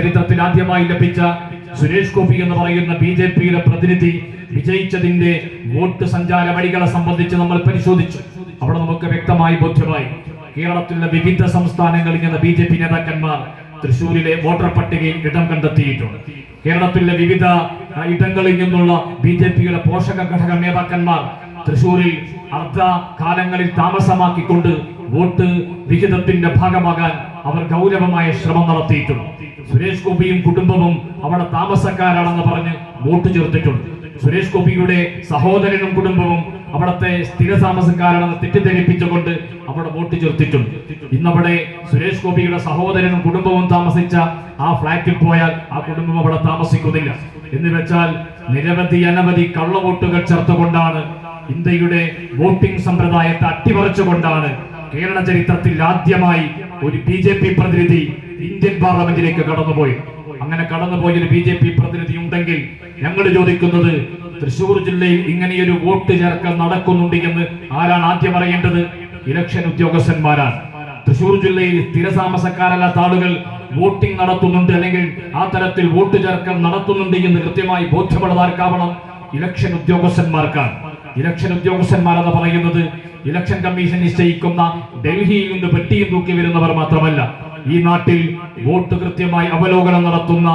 ചരിത്രത്തിൽ ആദ്യമായി ലഭിച്ച സുരേഷ് ഗോപി എന്ന് പറയുന്ന ബിജെപിയുടെ പ്രതിനിധി വിജയിച്ചതിന്റെ വോട്ട് സഞ്ചാര വഴികളെ സംബന്ധിച്ച് നമ്മൾ പരിശോധിച്ചു. അവിടെ നമുക്ക് വ്യക്തമായി ബോധ്യമായി കേരളത്തിലെ വിവിധ സംസ്ഥാനങ്ങളിൽ നിന്ന് ബിജെപി നേതാക്കന്മാർ തൃശ്ശൂരിലെ വോട്ടർ പട്ടികയിൽ ഇടം കണ്ടെത്തിയിട്ടുണ്ട്. കേരളത്തിലെ വിവിധ ഇടങ്ങളിൽ നിന്നുള്ള ബിജെപിയുടെ പോഷക ഘടക നേതാക്കന്മാർ തൃശ്ശൂരിൽ അർദ്ധകാലങ്ങളിൽ താമസമാക്കിക്കൊണ്ട് വോട്ട് വിഹിതത്തിന്റെ ഭാഗമാകാൻ അവർ ഗൗരവമായ ശ്രമം നടത്തിയിട്ടുണ്ട്. സുരേഷ് ഗോപിയും കുടുംബവും അവിടെ താമസക്കാരാണെന്ന് പറഞ്ഞ് വോട്ട് ചേർത്തിട്ടുണ്ട്. സുരേഷ് ഗോപിയുടെ സഹോദരനും കുടുംബവും അവിടുത്തെ സ്ഥിര താമസക്കാരാണെന്ന് തെറ്റിദ്ധരിപ്പിച്ചുകൊണ്ട് അവിടെ വോട്ട് ചേർത്തിട്ടുണ്ട്. ഇന്നവിടെ സുരേഷ് ഗോപിയുടെ സഹോദരനും കുടുംബവും താമസിച്ച ആ ഫ്ളാറ്റിൽ പോയാൽ ആ കുടുംബം അവിടെ താമസിക്കുന്നില്ല. എന്ന് വെച്ചാൽ അനവധി കള്ളവോട്ടുകൾ ചേർത്തുകൊണ്ടാണ് ഇന്ത്യയുടെ വോട്ടിംഗ് സമ്പ്രദായത്തെ അട്ടിമറിച്ചുകൊണ്ടാണ് കേരള ചരിത്രത്തിൽ ആദ്യമായി ഒരു ബിജെപി പ്രതിനിധി ഇന്ത്യൻ പാർലമെന്റിലേക്ക് കടന്നുപോയി. അങ്ങനെ കടന്നുപോയൊരു ബിജെപി പ്രതിനിധി ഉണ്ടെങ്കിൽ ഞങ്ങൾ ചോദിക്കുന്നത്, തൃശ്ശൂർ ജില്ലയിൽ ഇങ്ങനെയൊരു വോട്ട് ചേർക്കൽ നടക്കുന്നുണ്ട് എന്ന് ആരാണ് ആദ്യം അറിയേണ്ടത്? ഇലക്ഷൻ ഉദ്യോഗസ്ഥന്മാരാണ്. തൃശ്ശൂർ ജില്ലയിൽ സ്ഥിരതാമസക്കാരല്ലാത്ത ആളുകൾ വോട്ടിംഗ് നടത്തുന്നുണ്ട്, അല്ലെങ്കിൽ ആ തരത്തിൽ വോട്ട് ചേർക്കൽ നടത്തുന്നുണ്ട് എന്ന് കൃത്യമായി ബോധ്യമുള്ളതാർക്കാവണം? ഇലക്ഷൻ ഉദ്യോഗസ്ഥന്മാർക്കാണ്. ഇലക്ഷൻ ഉദ്യോഗസ്ഥന്മാരെന്ന് പറയുന്നത് ഇലക്ഷൻ കമ്മീഷൻ നിശ്ചയിക്കുന്ന ഡൽഹിയിൽ നിന്ന് പെട്ടിയും തൂക്കി വരുന്നവർ മാത്രമല്ല, ഈ നാട്ടിൽ വോട്ട് കൃത്യമായി അവലോകനം നടത്തുന്ന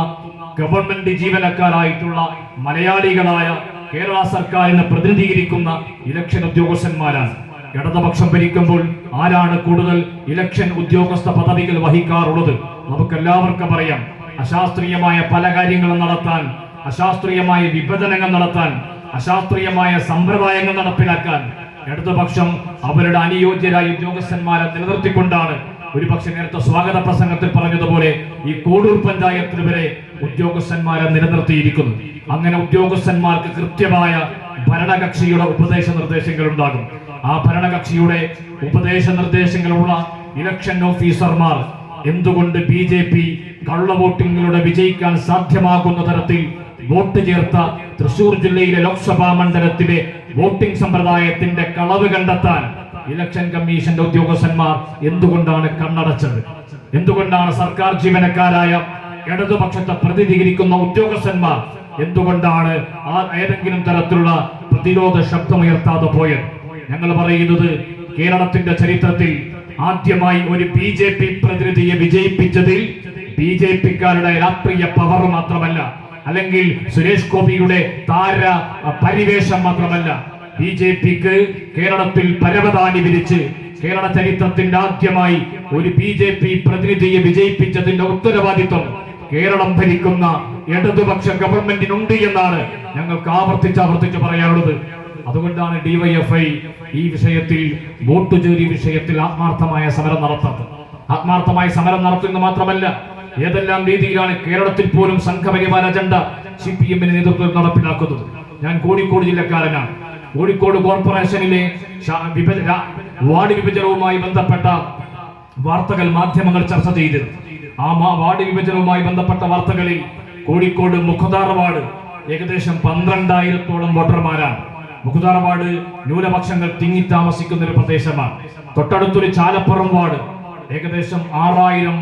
ഗവൺമെന്റ് ജീവനക്കാരായിട്ടുള്ള മലയാളികളായ കേരള സർക്കാരിനെ പ്രതിനിധീകരിക്കുന്ന ഇലക്ഷൻ ഉദ്യോഗസ്ഥന്മാരാണ്. ഇടതുപക്ഷം ഭരിക്കുമ്പോൾ ആരാണ് കൂടുതൽ ഇലക്ഷൻ ഉദ്യോഗസ്ഥ പദവികൾ വഹിക്കാറുള്ളത്? നമുക്കെല്ലാവർക്കും അറിയാം. അശാസ്ത്രീയമായ പല കാര്യങ്ങളും നടത്താൻ, അശാസ്ത്രീയമായ വിഭജനങ്ങൾ നടത്താൻ, അശാസ്ത്രീയമായ സമ്പ്രദായങ്ങൾ നടപ്പിലാക്കാൻ ഇടതുപക്ഷം അവരുടെ അനുയോജ്യരായ ഉദ്യോഗസ്ഥന്മാരെ നിലനിർത്തിക്കൊണ്ടാണ് ഒരുപക്ഷെ നേരത്തെ സ്വാഗത പ്രസംഗത്തിൽ പറഞ്ഞതുപോലെ ഈ കോഡൂർ പഞ്ചായത്തിൽ വരെ ഉദ്യോഗസ്ഥന്മാരെ നിലനിർത്തിയിരിക്കുന്നു. അങ്ങനെ ഉദ്യോഗസ്ഥന്മാർക്ക് കൃത്യമായ ഭരണകക്ഷിയുടെ ഉപദേശ നിർദ്ദേശങ്ങൾ ഉണ്ടാകും. ആ ഭരണകക്ഷിയുടെ ഉപദേശ നിർദ്ദേശങ്ങളുള്ള ഇലക്ഷൻ ഓഫീസർമാർ എന്തുകൊണ്ട് ബിജെപി കള്ളവോട്ടിങ്ങിലൂടെ വിജയിക്കാൻ സാധ്യമാകുന്ന തരത്തിൽ വോട്ട് ചേർത്ത തൃശൂർ ജില്ലയിലെ ലോക്സഭാ മണ്ഡലത്തിലെ വോട്ടിംഗ് സമ്പ്രദായത്തിന്റെ കളവ് കണ്ടെത്താൻ ഇലക്ഷൻ കമ്മീഷന്റെ ഉദ്യോഗസ്ഥന്മാർ എന്തുകൊണ്ടാണ് കണ്ണടച്ചത്? എന്തുകൊണ്ടാണ് സർക്കാർ ജീവനക്കാരായ ഇടതുപക്ഷത്തെ പ്രതിനിധീകരിക്കുന്ന ഉദ്യോഗസ്ഥന്മാർ എന്തുകൊണ്ടാണ് ഏതെങ്കിലും തരത്തിലുള്ള പ്രതിരോധ ശബ്ദമുയർത്താതെ പോയത്? ഞങ്ങൾ പറയുന്നത്, കേരളത്തിന്റെ ചരിത്രത്തിൽ ആദ്യമായി ഒരു ബിജെപി പ്രതിനിധിയെ വിജയിപ്പിച്ചതിൽ ബിജെപിക്കാരുടെ രാഷ്ട്രീയ പവർ മാത്രമല്ല, അല്ലെങ്കിൽ സുരേഷ് ഗോപിയുടെ താര പരിവേഷം മാത്രമല്ല, ബിജെപിക്ക് കേരളത്തിൽ പരവതാനി വിരിച്ച് കേരള ചരിത്രത്തിന്റെ ആദ്യമായി ഒരു ബിജെപി പ്രതിനിധിയെ വിജയിപ്പിച്ചതിന്റെ ഉത്തരവാദിത്വം കേരളം ഭരിക്കുന്ന ഇടതുപക്ഷ ഗവൺമെന്റിനുണ്ട് എന്നാണ് ഞങ്ങൾക്ക് ആവർത്തിച്ച് പറയാനുള്ളത്. അതുകൊണ്ടാണ് ഡിവൈഎഫ്ഐ ഈ വിഷയത്തിൽ, വോട്ട് ചോരി വിഷയത്തിൽ ആത്മാർത്ഥമായ സമരം നടത്തുന്നത്. ആത്മാർത്ഥമായ സമരം നടത്തുന്നത് മാത്രമല്ല, ഏതെല്ലാം രീതിയിലാണ് കേരളത്തിൽ പോലും സംഘപരിവാര അജണ്ട സിപിഎമ്മിന്റെ നേതൃത്വത്തിൽ നടപ്പിലാക്കുന്നത്. ഞാൻ കോഴിക്കോട് ജില്ലക്കാരനാണ്. കോഴിക്കോട് കോർപ്പറേഷനിലെ വാർഡ് വിഭജനവുമായി ബന്ധപ്പെട്ട വാർത്തകൾ മാധ്യമങ്ങൾ ചർച്ച ചെയ്തിരുന്നു. ആ വാർഡ് വിഭജനവുമായി ബന്ധപ്പെട്ട വാർത്തകളിൽ കോഴിക്കോട് മുഖദാർ വാർഡ് ഏകദേശം 12,000-ഓളം വോട്ടർമാരാണ്. മുഖദാർ വാർഡ് ന്യൂനപക്ഷങ്ങൾ തിങ്ങി താമസിക്കുന്ന ഒരു പ്രദേശമാണ്. തൊട്ടടുത്തൊരു ചാലപ്പുറം വാർഡ് ഏകദേശം 6,000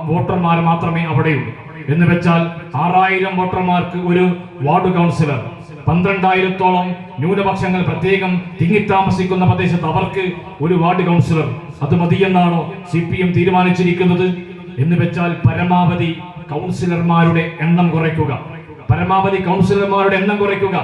വോട്ടർമാർ മാത്രമേ അവിടെയുള്ളൂ. എന്ന് വെച്ചാൽ 6,000 വോട്ടർമാർക്ക് ഒരു വാർഡ് കൗൺസിലർ, 12,000-ഓളം ന്യൂനപക്ഷങ്ങൾ പ്രത്യേകം തിങ്ങിത്താമസിക്കുന്ന പ്രദേശത്ത് അവർക്ക് ഒരു വാർഡ് കൗൺസിലർ, അത് മതിയെന്നാണോ സിപിഎം തീരുമാനിച്ചിരിക്കുന്നത്? എന്ന് വെച്ചാൽ പരമാവധി കൗൺസിലർമാരുടെ എണ്ണം കുറയ്ക്കുക, പരമാവധി കൗൺസിലർമാരുടെ എണ്ണം കുറയ്ക്കുക.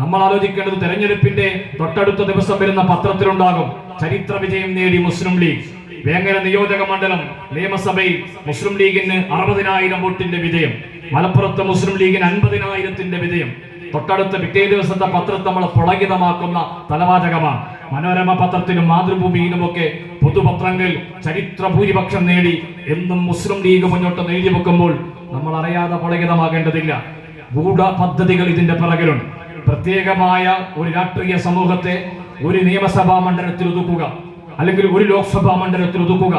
നമ്മൾ ആലോചിക്കേണ്ടത്, തെരഞ്ഞെടുപ്പിന്റെ തൊട്ടടുത്ത ദിവസം വരുന്ന പത്രത്തിലുണ്ടാകും, ചരിത്ര വിജയം നേടി മുസ്ലിം ലീഗ്. വേങ്ങര നിയോജക മണ്ഡലം നിയമസഭയിൽ മുസ്ലിം ലീഗിന് 60,000 വോട്ടിന്റെ വിജയം, മലപ്പുറത്ത് മുസ്ലിം ലീഗിന് 50,000-ന്റെ വിജയം. തൊട്ടടുത്ത പിറ്റേ ദിവസത്തെ പത്രത്തിൽ നമ്മൾ പുളകിതമാക്കുന്ന തലവാചകമാണ്. മനോരമ പത്രത്തിലും മാതൃഭൂമിയിലുമൊക്കെ പൊതുപത്രങ്ങൾ ചരിത്ര ഭൂരിപക്ഷം നേടി എന്നും മുസ്ലിം ലീഗ് മുന്നോട്ട് നേടി വെക്കുമ്പോൾ നമ്മൾ അറിയാതെ പുളകിതമാകേണ്ടതില്ല. ഗൂഢ പദ്ധതികൾ ഇതിന്റെ പിറകിലുണ്ട്. പ്രത്യേകമായ ഒരു രാഷ്ട്രീയ സമൂഹത്തെ ഒരു നിയമസഭാ മണ്ഡലത്തിൽ ഒതുക്കുക, അല്ലെങ്കിൽ ഒരു ലോക്സഭാ മണ്ഡലത്തിൽ ഒതുക്കുക,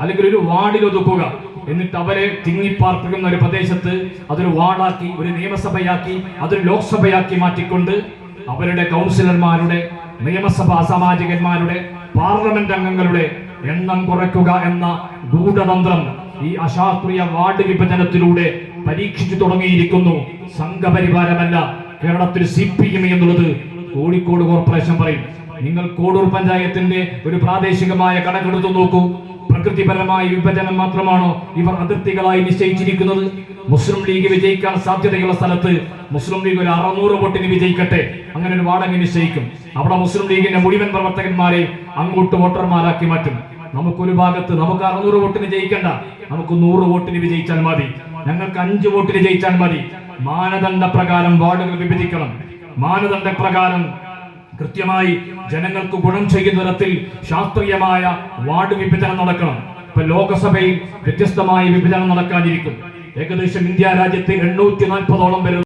അല്ലെങ്കിൽ ഒരു വാർഡിൽ ഒതുക്കുക, എന്നിട്ട് അവരെ തിങ്ങിപ്പാർപ്പിക്കുന്ന ഒരു പ്രദേശത്ത് അതൊരു വാർഡാക്കി, ഒരു നിയമസഭയാക്കി, അതൊരു ലോക്സഭയാക്കി മാറ്റിക്കൊണ്ട് അവരുടെ കൗൺസിലർമാരുടെ, നിയമസഭാ സാമാജികന്മാരുടെ, പാർലമെന്റ് അംഗങ്ങളുടെ എണ്ണം കുറയ്ക്കുക എന്ന ഗൂഢതന്ത്രം ഈ അശാസ്ത്രീയ വാർഡ് വിഭജനത്തിലൂടെ പരീക്ഷിച്ചു തുടങ്ങിയിരിക്കുന്നു. സംഘപരിവാരമല്ല കേരളത്തിൽ CPM എന്നുള്ളത് കോഴിക്കോട് കോർപ്പറേഷൻ പറയും. നിങ്ങൾ കോഡൂർ പഞ്ചായത്തിന്റെ ഒരു പ്രാദേശികമായ കണക്കെടുത്തു നോക്കൂ. പ്രകൃതിപരമായ വിഭജനം മാത്രമാണോ ഇവർ അതിർത്തികളായി നിശ്ചയിച്ചിരിക്കുന്നത്? മുസ്ലിം ലീഗ് വിജയിക്കാൻ സാധ്യതയുള്ള സ്ഥലത്ത് മുസ്ലിം ലീഗ് ഒരു 600 വോട്ടിന് വിജയിക്കട്ടെ, അങ്ങനെ ഒരു വാർഡ് നിശ്ചയിക്കും. അവിടെ മുസ്ലിം ലീഗിന്റെ മുഴുവൻ പ്രവർത്തകന്മാരെ അങ്ങോട്ട് വോട്ടർമാരാക്കി മാറ്റും. നമുക്കൊരു ഭാഗത്ത് നമുക്ക് 600 വോട്ടിന് ജയിക്കണ്ട, നമുക്ക് 100 വോട്ടിന് വിജയിച്ചാൽ മതി, ഞങ്ങൾക്ക് 5 വോട്ടിന് ജയിച്ചാൽ മതി. മാനദണ്ഡ പ്രകാരം വാർഡുകൾ വിഭജിക്കണം. മാനദണ്ഡ പ്രകാരം കൃത്യമായി ജനങ്ങൾക്ക് ഗുണം ചെയ്യുന്ന തരത്തിൽ ശാസ്ത്രീയമായ വാർഡ് വിഭജനം നടക്കണം. ഇപ്പൊ ലോകസഭയിൽ വ്യത്യസ്തമായ വിഭജനം നടക്കാനിരിക്കും. ഏകദേശം ഇന്ത്യ രാജ്യത്ത് 840ഓളം വരുന്ന